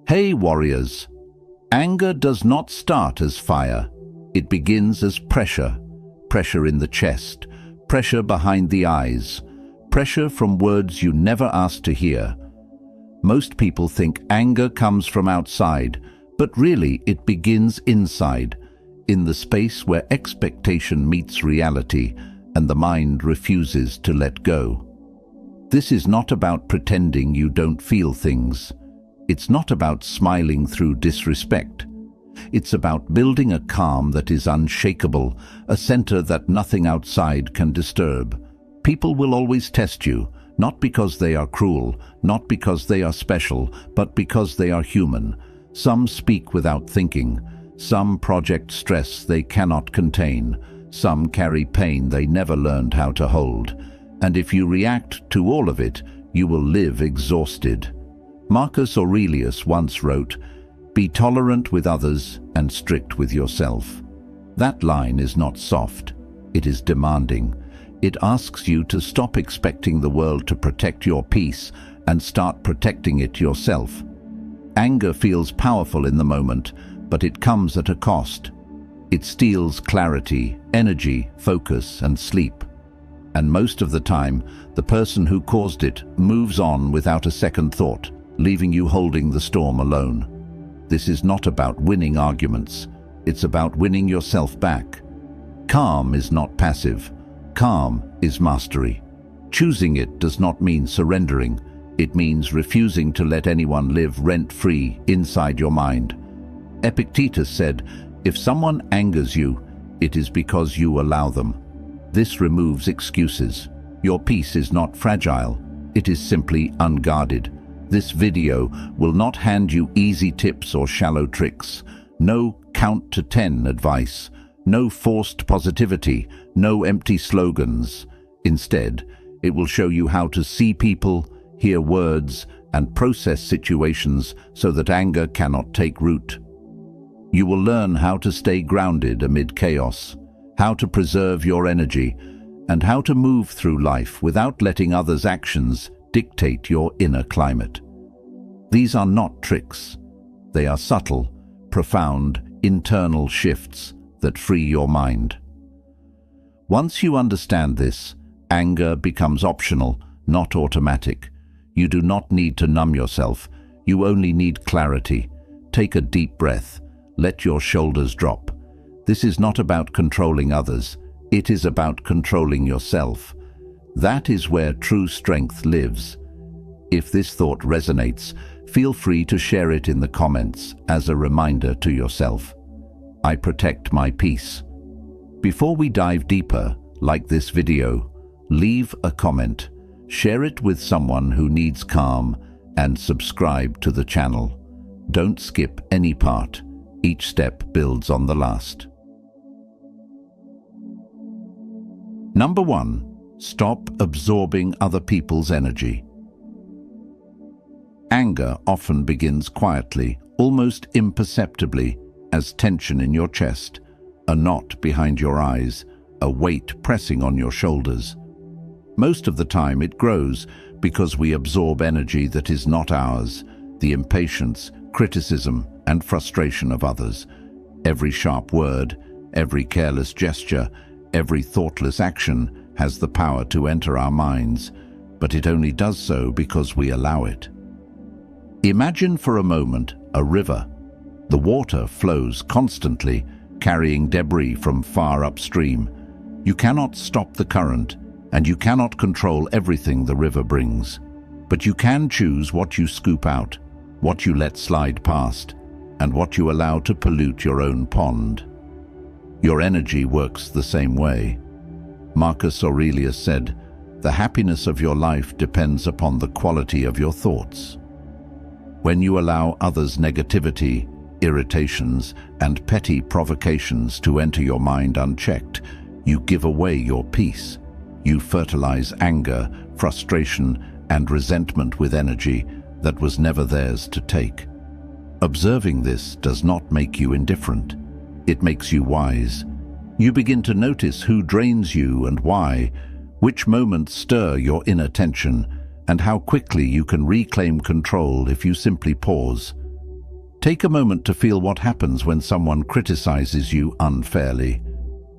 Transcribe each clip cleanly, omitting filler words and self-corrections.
Hey warriors! Anger does not start as fire. It begins as pressure. Pressure in the chest, pressure behind the eyes, pressure from words you never asked to hear. Most people think anger comes from outside, but really it begins inside, in the space where expectation meets reality and the mind refuses to let go. This is not about pretending you don't feel things. It's not about smiling through disrespect. It's about building a calm that is unshakable, a center that nothing outside can disturb. People will always test you, not because they are cruel, not because they are special, but because they are human. Some speak without thinking. Some project stress they cannot contain. Some carry pain they never learned how to hold. And if you react to all of it, you will live exhausted. Marcus Aurelius once wrote, "Be tolerant with others and strict with yourself." That line is not soft. It is demanding. It asks you to stop expecting the world to protect your peace and start protecting it yourself. Anger feels powerful in the moment, but it comes at a cost. It steals clarity, energy, focus, and sleep. And most of the time, the person who caused it moves on without a second thought, leaving you holding the storm alone. This is not about winning arguments. It's about winning yourself back. Calm is not passive. Calm is mastery. Choosing it does not mean surrendering. It means refusing to let anyone live rent-free inside your mind. Epictetus said, "If someone angers you, it is because you allow them." This removes excuses. Your peace is not fragile. It is simply unguarded. This video will not hand you easy tips or shallow tricks. No count to 10 advice. No forced positivity. No empty slogans. Instead, it will show you how to see people, hear words, and process situations so that anger cannot take root. You will learn how to stay grounded amid chaos, how to preserve your energy, and how to move through life without letting others' actions dictate your inner climate. These are not tricks. They are subtle, profound, internal shifts that free your mind. Once you understand this, anger becomes optional, not automatic. You do not need to numb yourself. You only need clarity. Take a deep breath. Let your shoulders drop. This is not about controlling others. It is about controlling yourself. That is where true strength lives. If this thought resonates, feel free to share it in the comments as a reminder to yourself. I protect my peace. Before we dive deeper, like this video, leave a comment, share it with someone who needs calm, and subscribe to the channel. Don't skip any part. Each step builds on the last. Number 1. Stop absorbing other people's energy. Anger often begins quietly, almost imperceptibly, as tension in your chest, a knot behind your eyes, a weight pressing on your shoulders. Most of the time it grows because we absorb energy that is not ours, the impatience, criticism, and frustration of others. Every sharp word, every careless gesture, every thoughtless action has the power to enter our minds, but it only does so because we allow it. Imagine for a moment a river. The water flows constantly, carrying debris from far upstream. You cannot stop the current, and you cannot control everything the river brings. But you can choose what you scoop out, what you let slide past, and what you allow to pollute your own pond. Your energy works the same way. Marcus Aurelius said, "The happiness of your life depends upon the quality of your thoughts." When you allow others' negativity, irritations, and petty provocations to enter your mind unchecked, you give away your peace. You fertilize anger, frustration, and resentment with energy that was never theirs to take. Observing this does not make you indifferent. It makes you wise. You begin to notice who drains you and why, which moments stir your inner tension, and how quickly you can reclaim control if you simply pause. Take a moment to feel what happens when someone criticizes you unfairly.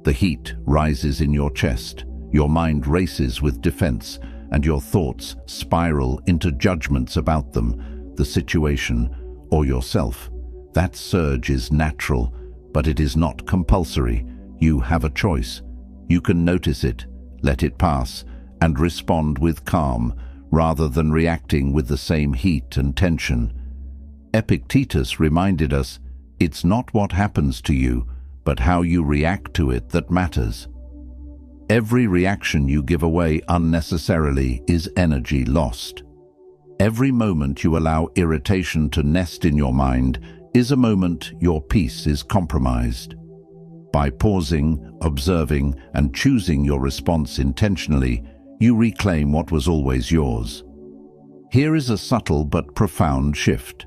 The heat rises in your chest, your mind races with defense, and your thoughts spiral into judgments about them, the situation, or yourself. That surge is natural, but it is not compulsory. You have a choice. You can notice it, let it pass, and respond with calm, rather than reacting with the same heat and tension. Epictetus reminded us, it's not what happens to you, but how you react to it that matters. Every reaction you give away unnecessarily is energy lost. Every moment you allow irritation to nest in your mind is a moment your peace is compromised. By pausing, observing, and choosing your response intentionally, you reclaim what was always yours. Here is a subtle but profound shift.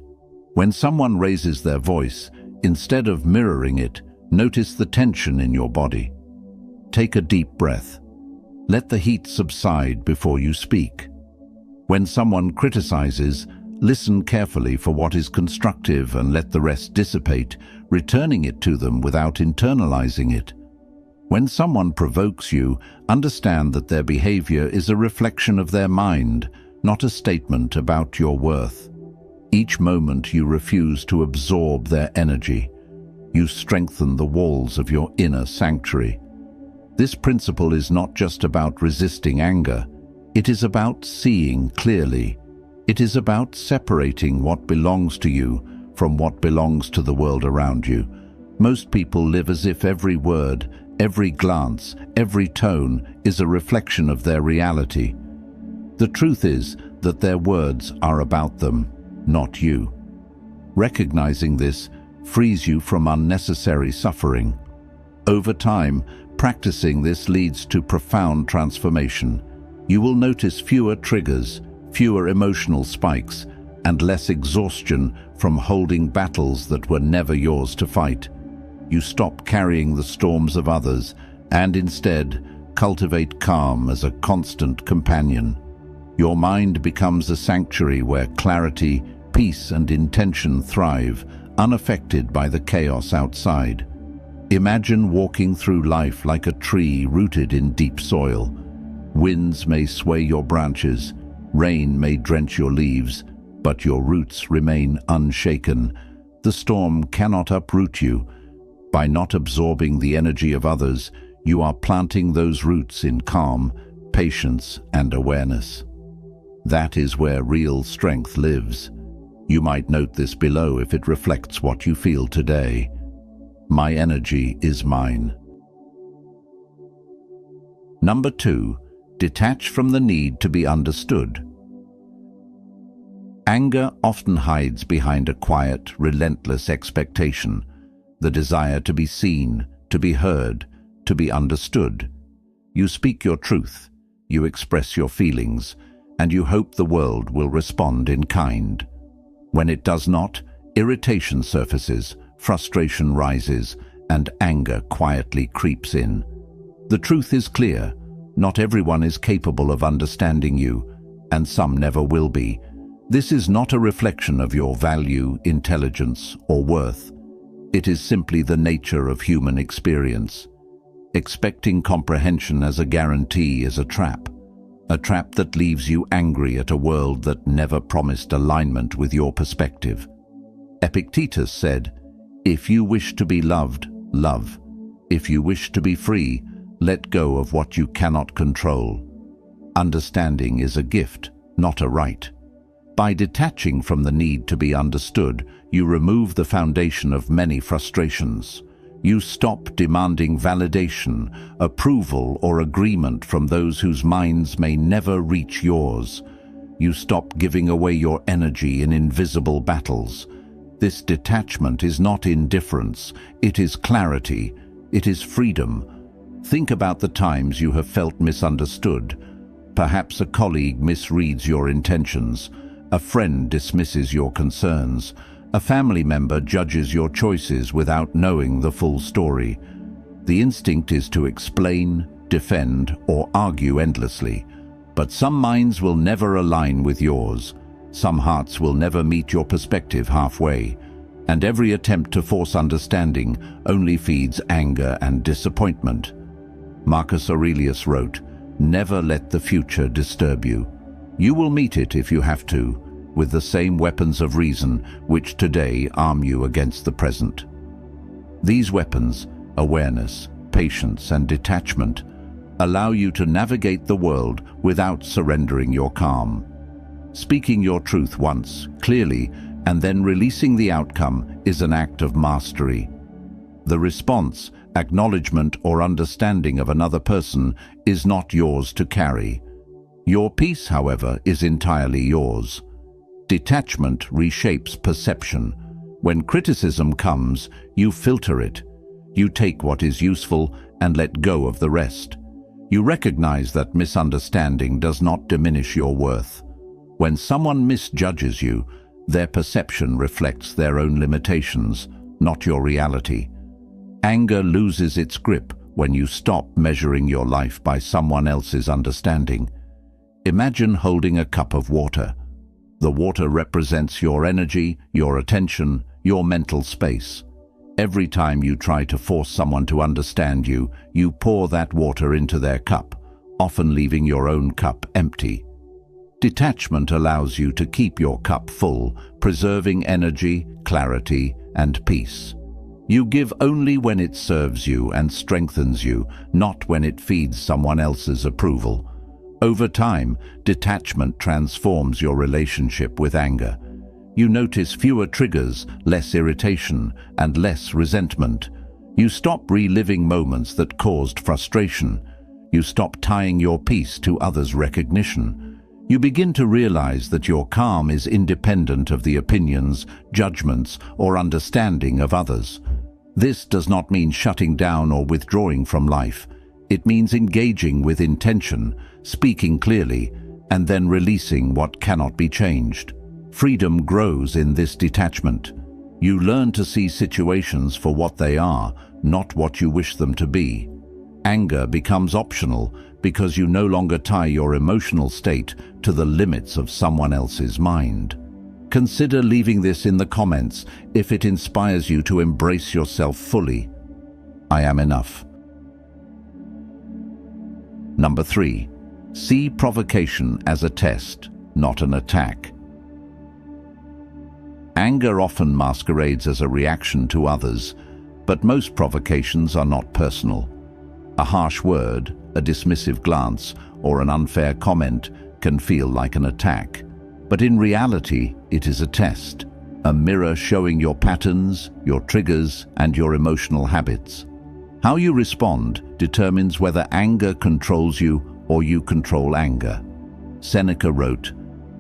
When someone raises their voice, instead of mirroring it, notice the tension in your body. Take a deep breath. Let the heat subside before you speak. When someone criticizes, listen carefully for what is constructive and let the rest dissipate, returning it to them without internalizing it. When someone provokes you, understand that their behavior is a reflection of their mind, not a statement about your worth. Each moment you refuse to absorb their energy, you strengthen the walls of your inner sanctuary. This principle is not just about resisting anger. It is about seeing clearly. It is about separating what belongs to you from what belongs to the world around you. Most people live as if every word, every glance, every tone is a reflection of their reality. The truth is that their words are about them, not you. Recognizing this frees you from unnecessary suffering. Over time, practicing this leads to profound transformation. You will notice fewer triggers, fewer emotional spikes, and less exhaustion from holding battles that were never yours to fight. You stop carrying the storms of others and instead cultivate calm as a constant companion. Your mind becomes a sanctuary where clarity, peace, and intention thrive, unaffected by the chaos outside. Imagine walking through life like a tree rooted in deep soil. Winds may sway your branches, rain may drench your leaves, but your roots remain unshaken. The storm cannot uproot you. By not absorbing the energy of others, you are planting those roots in calm, patience, and awareness. That is where real strength lives. You might note this below if it reflects what you feel today. My energy is mine. Number 2, detach from the need to be understood. Anger often hides behind a quiet, relentless expectation, the desire to be seen, to be heard, to be understood. You speak your truth, you express your feelings, and you hope the world will respond in kind. When it does not, irritation surfaces, frustration rises, and anger quietly creeps in. The truth is clear. Not everyone is capable of understanding you, and some never will be. This is not a reflection of your value, intelligence, or worth. It is simply the nature of human experience. Expecting comprehension as a guarantee is a trap that leaves you angry at a world that never promised alignment with your perspective. Epictetus said, "If you wish to be loved, love. If you wish to be free, let go of what you cannot control." Understanding is a gift, not a right. By detaching from the need to be understood, you remove the foundation of many frustrations. You stop demanding validation, approval, or agreement from those whose minds may never reach yours. You stop giving away your energy in invisible battles. This detachment is not indifference, it is clarity, it is freedom. Think about the times you have felt misunderstood. Perhaps a colleague misreads your intentions, a friend dismisses your concerns, a family member judges your choices without knowing the full story. The instinct is to explain, defend, or argue endlessly. But some minds will never align with yours. Some hearts will never meet your perspective halfway. and every attempt to force understanding only feeds anger and disappointment. Marcus Aurelius wrote, "Never let the future disturb you. You will meet it if you have to, with the same weapons of reason which today arm you against the present." These weapons, awareness, patience, and detachment, allow you to navigate the world without surrendering your calm. Speaking your truth once, clearly, and then releasing the outcome is an act of mastery. The response, acknowledgement, or understanding of another person is not yours to carry. Your peace, however, is entirely yours. Detachment reshapes perception. When criticism comes, you filter it. You take what is useful and let go of the rest. You recognize that misunderstanding does not diminish your worth. When someone misjudges you, their perception reflects their own limitations, not your reality. Anger loses its grip when you stop measuring your life by someone else's understanding. Imagine holding a cup of water. The water represents your energy, your attention, your mental space. Every time you try to force someone to understand you, you pour that water into their cup, often leaving your own cup empty. Detachment allows you to keep your cup full, preserving energy, clarity, and peace. You give only when it serves you and strengthens you, not when it feeds someone else's approval. Over time, detachment transforms your relationship with anger. You notice fewer triggers, less irritation, and less resentment. You stop reliving moments that caused frustration. You stop tying your peace to others' recognition. You begin to realize that your calm is independent of the opinions, judgments, or understanding of others. This does not mean shutting down or withdrawing from life. It means engaging with intention, speaking clearly, and then releasing what cannot be changed. Freedom grows in this detachment. You learn to see situations for what they are, not what you wish them to be. Anger becomes optional because you no longer tie your emotional state to the limits of someone else's mind. Consider leaving this in the comments if it inspires you to embrace yourself fully. I am enough. Number 3. See provocation as a test, not an attack. Anger often masquerades as a reaction to others, but most provocations are not personal. A harsh word, a dismissive glance, or an unfair comment can feel like an attack. But in reality, it is a test, a mirror showing your patterns, your triggers, and your emotional habits. How you respond determines whether anger controls you or you control anger. Seneca wrote,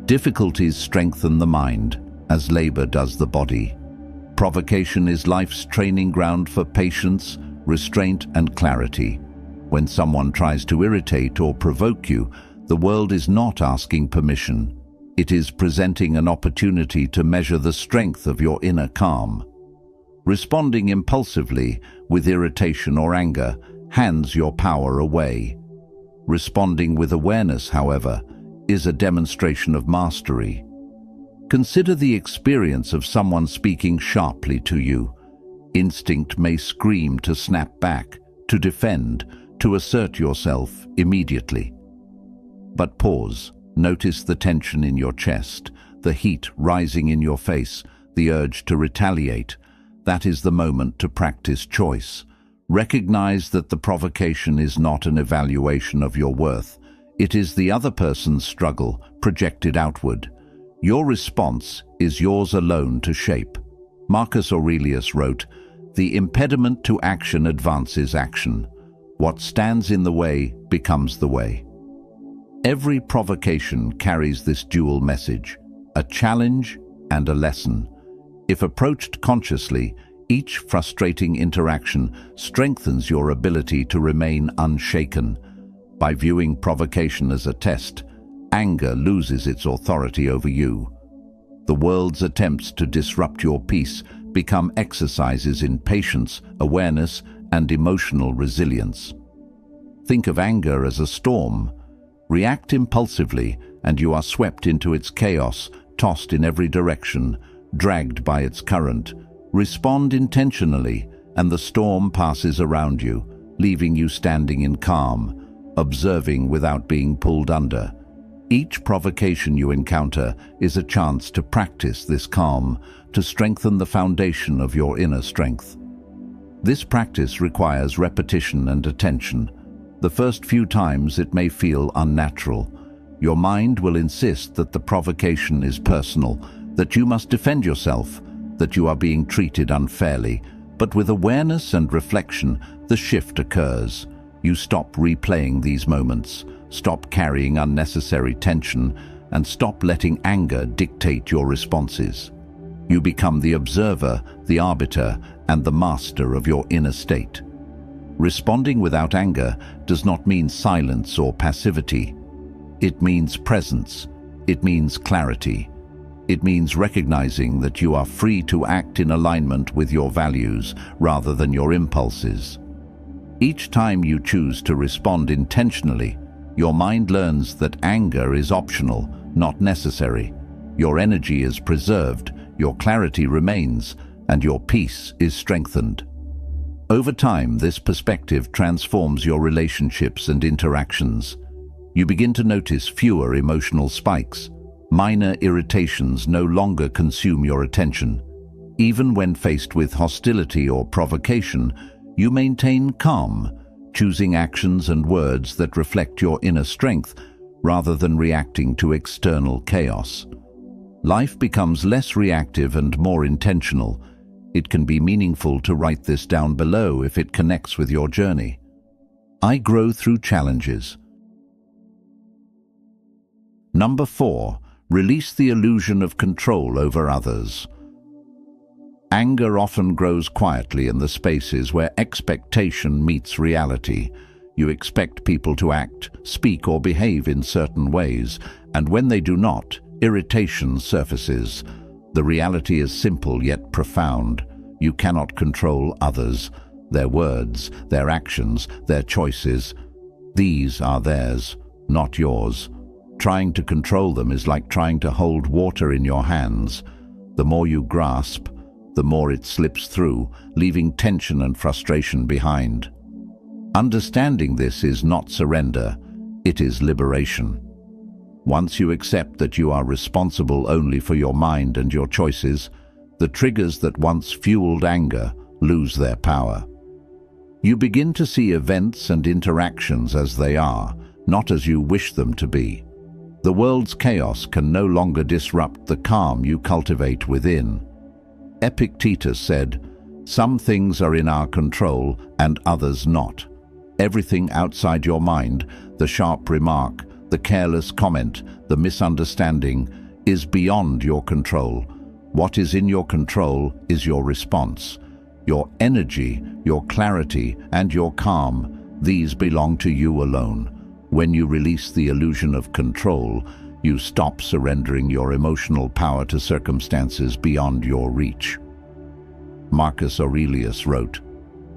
"Difficulties strengthen the mind, as labor does the body." Provocation is life's training ground for patience, restraint, and clarity. When someone tries to irritate or provoke you, the world is not asking permission. It is presenting an opportunity to measure the strength of your inner calm. Responding impulsively with irritation or anger hands your power away. Responding with awareness, however, is a demonstration of mastery. Consider the experience of someone speaking sharply to you. Instinct may scream to snap back, to defend, to assert yourself immediately. But pause. Notice the tension in your chest, the heat rising in your face, the urge to retaliate. That is the moment to practice choice. Recognize that the provocation is not an evaluation of your worth. It is the other person's struggle projected outward. Your response is yours alone to shape. Marcus Aurelius wrote, "The impediment to action advances action. What stands in the way becomes the way." Every provocation carries this dual message, a challenge and a lesson. If approached consciously, each frustrating interaction strengthens your ability to remain unshaken. By viewing provocation as a test, anger loses its authority over you. The world's attempts to disrupt your peace become exercises in patience, awareness, and emotional resilience. Think of anger as a storm. React impulsively, and you are swept into its chaos, tossed in every direction, dragged by its current. Respond intentionally, and the storm passes around you, leaving you standing in calm, observing without being pulled under. Each provocation you encounter is a chance to practice this calm, to strengthen the foundation of your inner strength. This practice requires repetition and attention. The first few times it may feel unnatural. Your mind will insist that the provocation is personal, that you must defend yourself, that you are being treated unfairly. But with awareness and reflection, the shift occurs. You stop replaying these moments, stop carrying unnecessary tension, and stop letting anger dictate your responses. You become the observer, the arbiter, and the master of your inner state. Responding without anger does not mean silence or passivity. It means presence. It means clarity. It means recognizing that you are free to act in alignment with your values rather than your impulses. Each time you choose to respond intentionally, your mind learns that anger is optional, not necessary. Your energy is preserved, your clarity remains, and your peace is strengthened. Over time, this perspective transforms your relationships and interactions. You begin to notice fewer emotional spikes. Minor irritations no longer consume your attention. Even when faced with hostility or provocation, you maintain calm, choosing actions and words that reflect your inner strength rather than reacting to external chaos. Life becomes less reactive and more intentional. It can be meaningful to write this down below if it connects with your journey. I grow through challenges. Number 4. Release the illusion of control over others. Anger often grows quietly in the spaces where expectation meets reality. You expect people to act, speak, or behave in certain ways, and when they do not, irritation surfaces. The reality is simple yet profound. You cannot control others, their words, their actions, their choices. These are theirs, not yours. Trying to control them is like trying to hold water in your hands. The more you grasp, the more it slips through, leaving tension and frustration behind. Understanding this is not surrender, it is liberation. Once you accept that you are responsible only for your mind and your choices, the triggers that once fueled anger lose their power. You begin to see events and interactions as they are, not as you wish them to be. The world's chaos can no longer disrupt the calm you cultivate within. Epictetus said, "Some things are in our control and others not." Everything outside your mind, the sharp remark, the careless comment, the misunderstanding, is beyond your control. What is in your control is your response. Your energy, your clarity, and your calm, these belong to you alone. When you release the illusion of control, you stop surrendering your emotional power to circumstances beyond your reach. Marcus Aurelius wrote,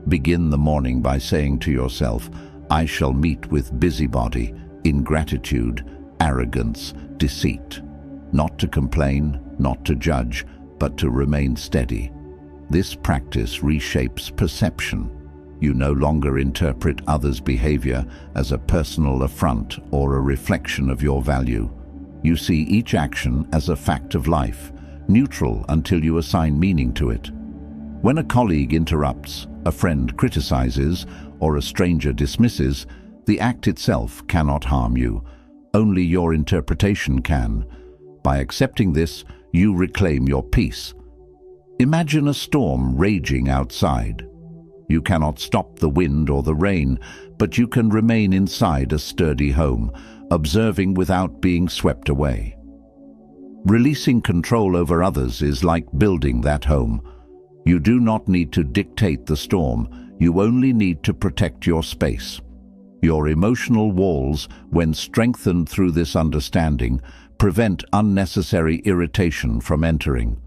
"Begin the morning by saying to yourself, 'I shall meet with busybody, ingratitude, arrogance, deceit.' Not to complain, not to judge, but to remain steady." This practice reshapes perception. You no longer interpret others' behavior as a personal affront or a reflection of your value. You see each action as a fact of life, neutral until you assign meaning to it. When a colleague interrupts, a friend criticizes, or a stranger dismisses, the act itself cannot harm you. Only your interpretation can. By accepting this, you reclaim your peace. Imagine a storm raging outside. You cannot stop the wind or the rain, but you can remain inside a sturdy home, observing without being swept away. Releasing control over others is like building that home. You do not need to dictate the storm, you only need to protect your space. Your emotional walls, when strengthened through this understanding, prevent unnecessary irritation from entering.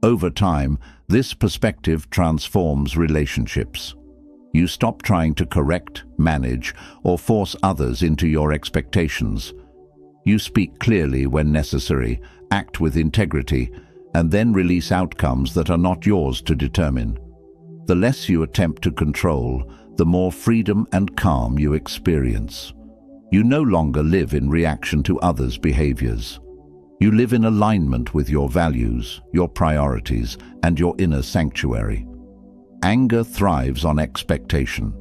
Over time, this perspective transforms relationships. You stop trying to correct, manage, or force others into your expectations. You speak clearly when necessary, act with integrity, and then release outcomes that are not yours to determine. The less you attempt to control, the more freedom and calm you experience. You no longer live in reaction to others' behaviors. You live in alignment with your values, your priorities, and your inner sanctuary. Anger thrives on expectation.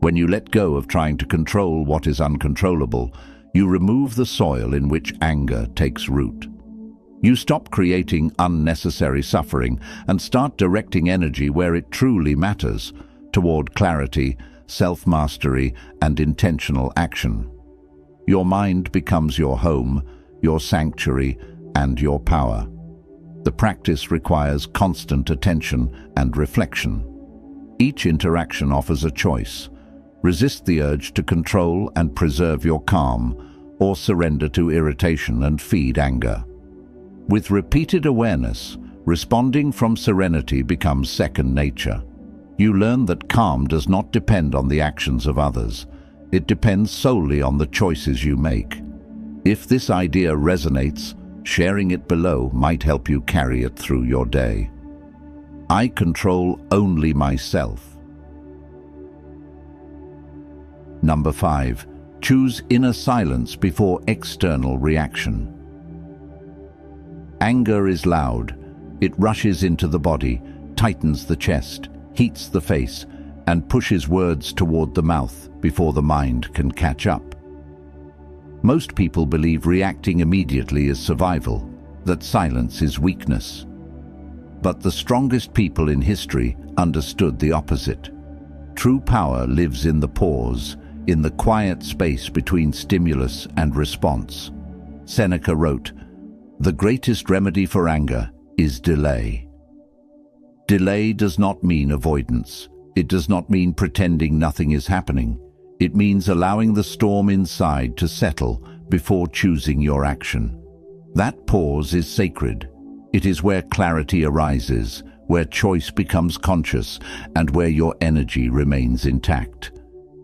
When you let go of trying to control what is uncontrollable, you remove the soil in which anger takes root. You stop creating unnecessary suffering and start directing energy where it truly matters, toward clarity, self-mastery, and intentional action. Your mind becomes your home, your sanctuary, and your power. The practice requires constant attention and reflection. Each interaction offers a choice. Resist the urge to control and preserve your calm, or surrender to irritation and feed anger. With repeated awareness, responding from serenity becomes second nature. You learn that calm does not depend on the actions of others. It depends solely on the choices you make. If this idea resonates, sharing it below might help you carry it through your day. I control only myself. Number 5. Choose inner silence before external reaction. Anger is loud. It rushes into the body, tightens the chest, heats the face, and pushes words toward the mouth before the mind can catch up. Most people believe reacting immediately is survival, that silence is weakness. But the strongest people in history understood the opposite. True power lives in the pause, in the quiet space between stimulus and response. Seneca wrote, "The greatest remedy for anger is delay." Delay does not mean avoidance. It does not mean pretending nothing is happening. It means allowing the storm inside to settle before choosing your action. That pause is sacred. It is where clarity arises, where choice becomes conscious, and where your energy remains intact.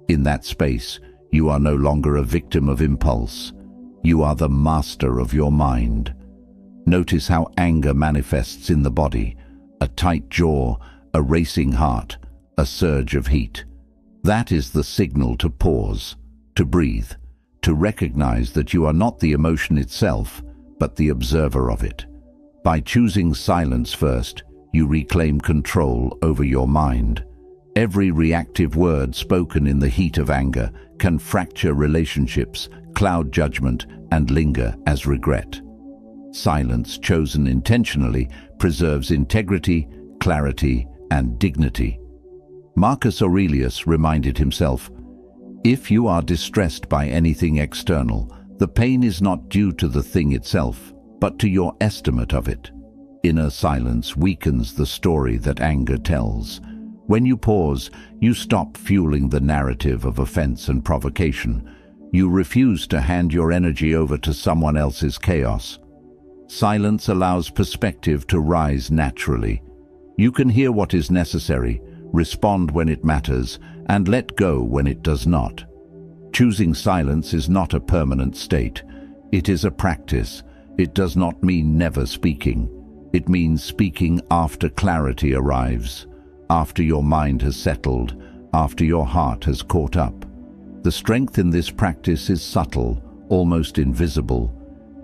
In that space, you are no longer a victim of impulse. You are the master of your mind. Notice how anger manifests in the body: a tight jaw, a racing heart, a surge of heat. That is the signal to pause, to breathe, to recognize that you are not the emotion itself, but the observer of it. By choosing silence first, you reclaim control over your mind. Every reactive word spoken in the heat of anger can fracture relationships, cloud judgment, and linger as regret. Silence chosen intentionally preserves integrity, clarity, and dignity. Marcus Aurelius reminded himself, "If you are distressed by anything external, the pain is not due to the thing itself, but to your estimate of it." Inner silence weakens the story that anger tells. When you pause, you stop fueling the narrative of offense and provocation. You refuse to hand your energy over to someone else's chaos. Silence allows perspective to rise naturally. You can hear what is necessary, respond when it matters, and let go when it does not. Choosing silence is not a permanent state. It is a practice. It does not mean never speaking. It means speaking after clarity arrives, after your mind has settled, after your heart has caught up. The strength in this practice is subtle, almost invisible.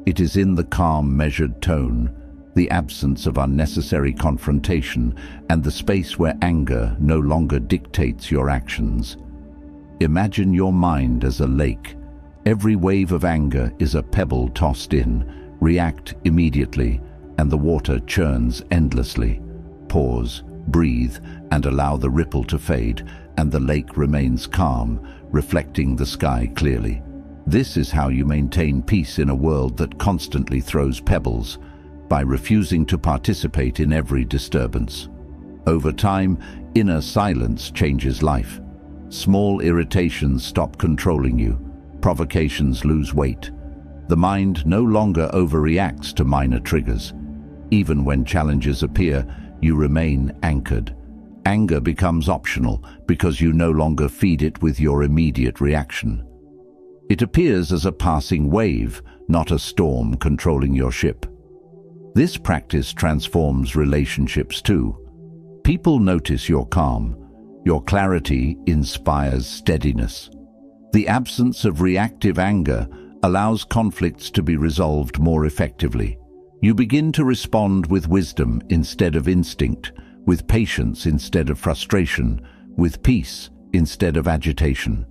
It is in the calm, measured tone, the absence of unnecessary confrontation, and the space where anger no longer dictates your actions. Imagine your mind as a lake. Every wave of anger is a pebble tossed in. React immediately, and the water churns endlessly. Pause, breathe, and allow the ripple to fade, and the lake remains calm, reflecting the sky clearly. This is how you maintain peace in a world that constantly throws pebbles, by refusing to participate in every disturbance. Over time, inner silence changes life. Small irritations stop controlling you. Provocations lose weight. The mind no longer overreacts to minor triggers. Even when challenges appear, you remain anchored. Anger becomes optional because you no longer feed it with your immediate reaction. It appears as a passing wave, not a storm controlling your ship. This practice transforms relationships too. People notice your calm. Your clarity inspires steadiness. The absence of reactive anger allows conflicts to be resolved more effectively. You begin to respond with wisdom instead of instinct, with patience instead of frustration, with peace instead of agitation.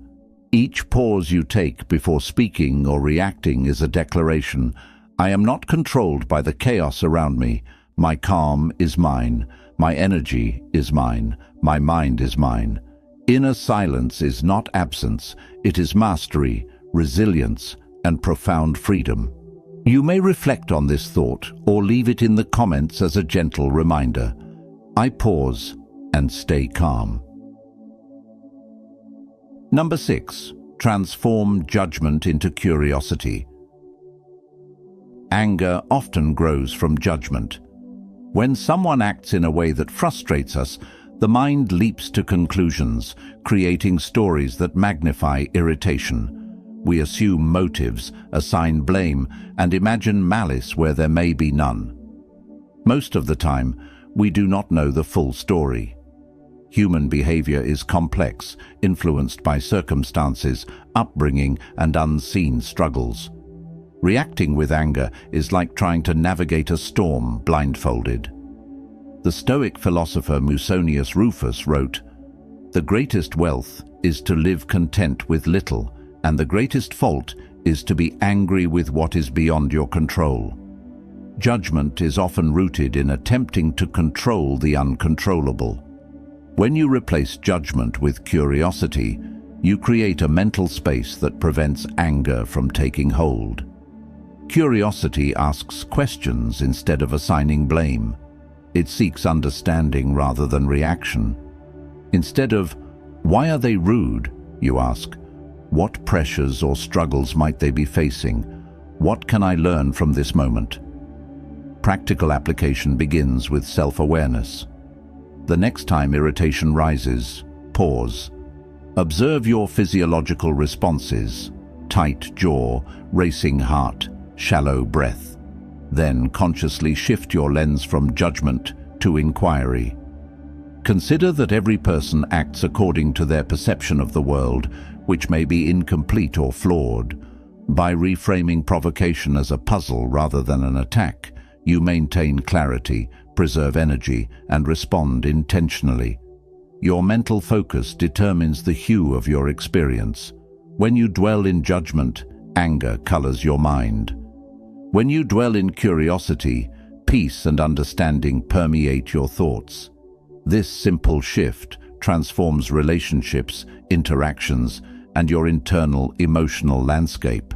Each pause you take before speaking or reacting is a declaration. I am not controlled by the chaos around me. My calm is mine. My energy is mine. My mind is mine. Inner silence is not absence. It is mastery, resilience, and profound freedom. You may reflect on this thought or leave it in the comments as a gentle reminder. I pause and stay calm. Number 6. Transform judgment into curiosity. Anger often grows from judgment. When someone acts in a way that frustrates us, the mind leaps to conclusions, creating stories that magnify irritation. We assume motives, assign blame, and imagine malice where there may be none. Most of the time, we do not know the full story. Human behavior is complex, influenced by circumstances, upbringing, and unseen struggles. Reacting with anger is like trying to navigate a storm blindfolded. The Stoic philosopher Musonius Rufus wrote, "The greatest wealth is to live content with little, and the greatest fault is to be angry with what is beyond your control." Judgment is often rooted in attempting to control the uncontrollable. When you replace judgment with curiosity, you create a mental space that prevents anger from taking hold. Curiosity asks questions instead of assigning blame. It seeks understanding rather than reaction. Instead of, "Why are they rude?" you ask, "What pressures or struggles might they be facing? What can I learn from this moment?" Practical application begins with self-awareness. The next time irritation rises, pause. Observe your physiological responses: tight jaw, racing heart, shallow breath. Then consciously shift your lens from judgment to inquiry. Consider that every person acts according to their perception of the world, which may be incomplete or flawed. By reframing provocation as a puzzle rather than an attack, you maintain clarity, preserve energy, and respond intentionally. Your mental focus determines the hue of your experience. When you dwell in judgment, anger colors your mind. When you dwell in curiosity, peace and understanding permeate your thoughts. This simple shift transforms relationships, interactions, and your internal emotional landscape.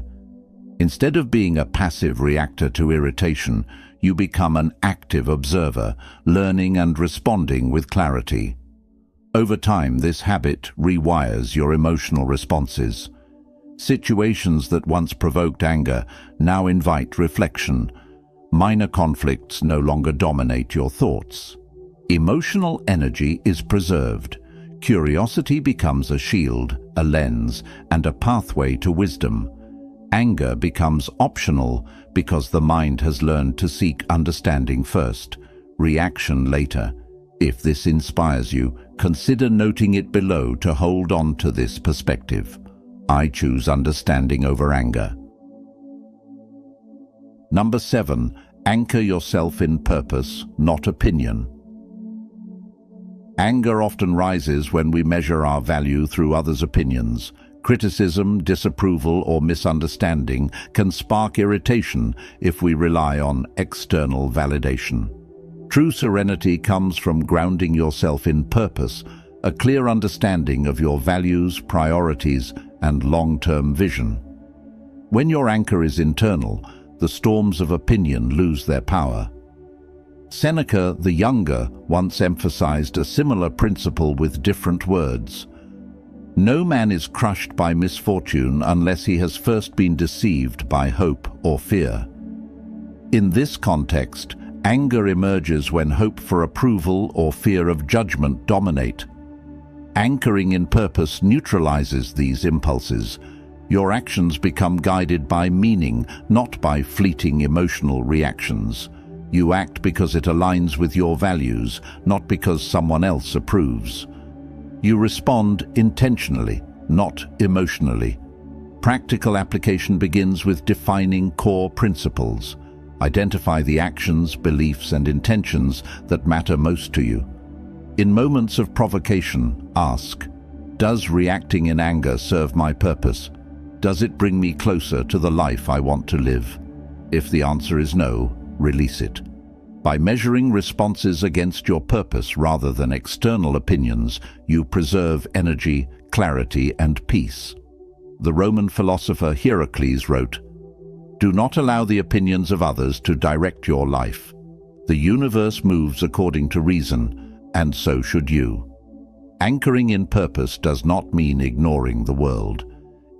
Instead of being a passive reactor to irritation, you become an active observer, learning and responding with clarity. Over time, this habit rewires your emotional responses. Situations that once provoked anger now invite reflection. Minor conflicts no longer dominate your thoughts. Emotional energy is preserved. Curiosity becomes a shield, a lens, and a pathway to wisdom. Anger becomes optional because the mind has learned to seek understanding first, reaction later. If this inspires you, consider noting it below to hold on to this perspective. I choose understanding over anger. Number 7. Anchor yourself in purpose, not opinion. Anger often rises when we measure our value through others' opinions. Criticism, disapproval, or misunderstanding can spark irritation if we rely on external validation. True serenity comes from grounding yourself in purpose, a clear understanding of your values, priorities, and long-term vision. When your anchor is internal, the storms of opinion lose their power. Seneca the Younger once emphasized a similar principle with different words. No man is crushed by misfortune unless he has first been deceived by hope or fear. In this context, anger emerges when hope for approval or fear of judgment dominate. Anchoring in purpose neutralizes these impulses. Your actions become guided by meaning, not by fleeting emotional reactions. You act because it aligns with your values, not because someone else approves. You respond intentionally, not emotionally. Practical application begins with defining core principles. Identify the actions, beliefs, and intentions that matter most to you. In moments of provocation, ask, does reacting in anger serve my purpose? Does it bring me closer to the life I want to live? If the answer is no, release it. By measuring responses against your purpose rather than external opinions, you preserve energy, clarity, and peace. The Roman philosopher Heracles wrote, "Do not allow the opinions of others to direct your life. The universe moves according to reason, and so should you." Anchoring in purpose does not mean ignoring the world.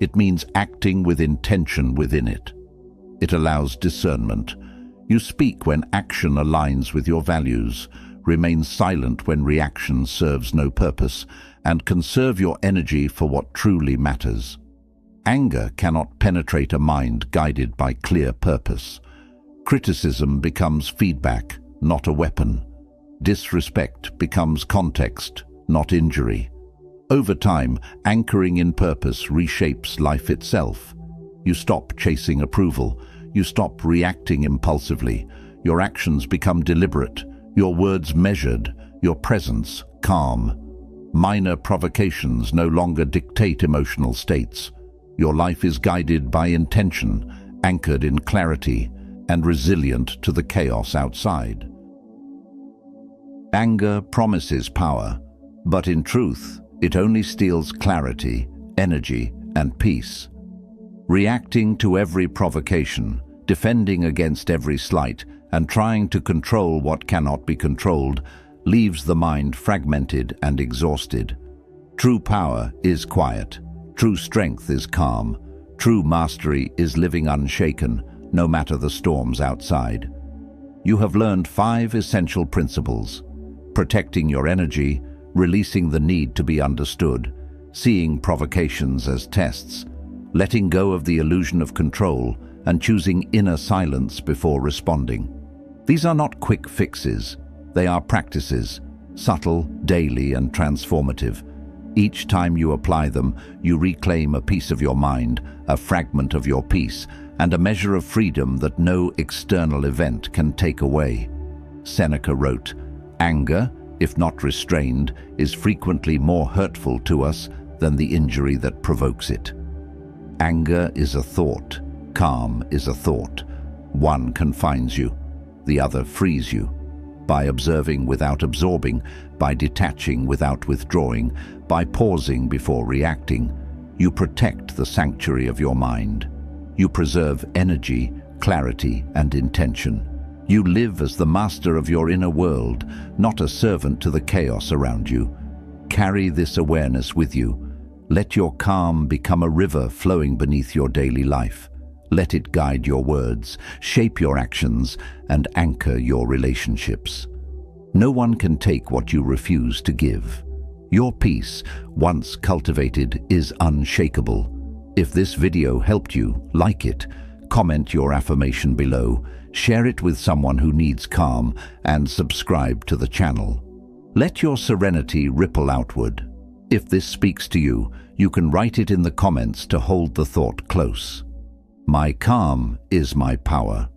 It means acting with intention within it. It allows discernment. You speak when action aligns with your values, remain silent when reaction serves no purpose, and conserve your energy for what truly matters. Anger cannot penetrate a mind guided by clear purpose. Criticism becomes feedback, not a weapon. Disrespect becomes context, not injury. Over time, anchoring in purpose reshapes life itself. You stop chasing approval. You stop reacting impulsively. Your actions become deliberate, your words measured, your presence calm. Minor provocations no longer dictate emotional states. Your life is guided by intention, anchored in clarity, and resilient to the chaos outside. Anger promises power, but in truth, it only steals clarity, energy, and peace. Reacting to every provocation, defending against every slight, and trying to control what cannot be controlled leaves the mind fragmented and exhausted. True power is quiet. True strength is calm. True mastery is living unshaken, no matter the storms outside. You have learned 5 essential principles: protecting your energy, releasing the need to be understood, seeing provocations as tests, letting go of the illusion of control, and choosing inner silence before responding. These are not quick fixes. They are practices, subtle, daily, and transformative. Each time you apply them, you reclaim a piece of your mind, a fragment of your peace, and a measure of freedom that no external event can take away. Seneca wrote, "Anger, if not restrained, is frequently more hurtful to us than the injury that provokes it." Anger is a thought. Calm is a thought. One confines you, the other frees you. By observing without absorbing, by detaching without withdrawing, by pausing before reacting, you protect the sanctuary of your mind. You preserve energy, clarity, and intention. You live as the master of your inner world, not a servant to the chaos around you. Carry this awareness with you. Let your calm become a river flowing beneath your daily life. Let it guide your words, shape your actions, and anchor your relationships. No one can take what you refuse to give. Your peace, once cultivated, is unshakable. If this video helped you, like it, comment your affirmation below, share it with someone who needs calm, and subscribe to the channel. Let your serenity ripple outward. If this speaks to you, you can write it in the comments to hold the thought close. My calm is my power.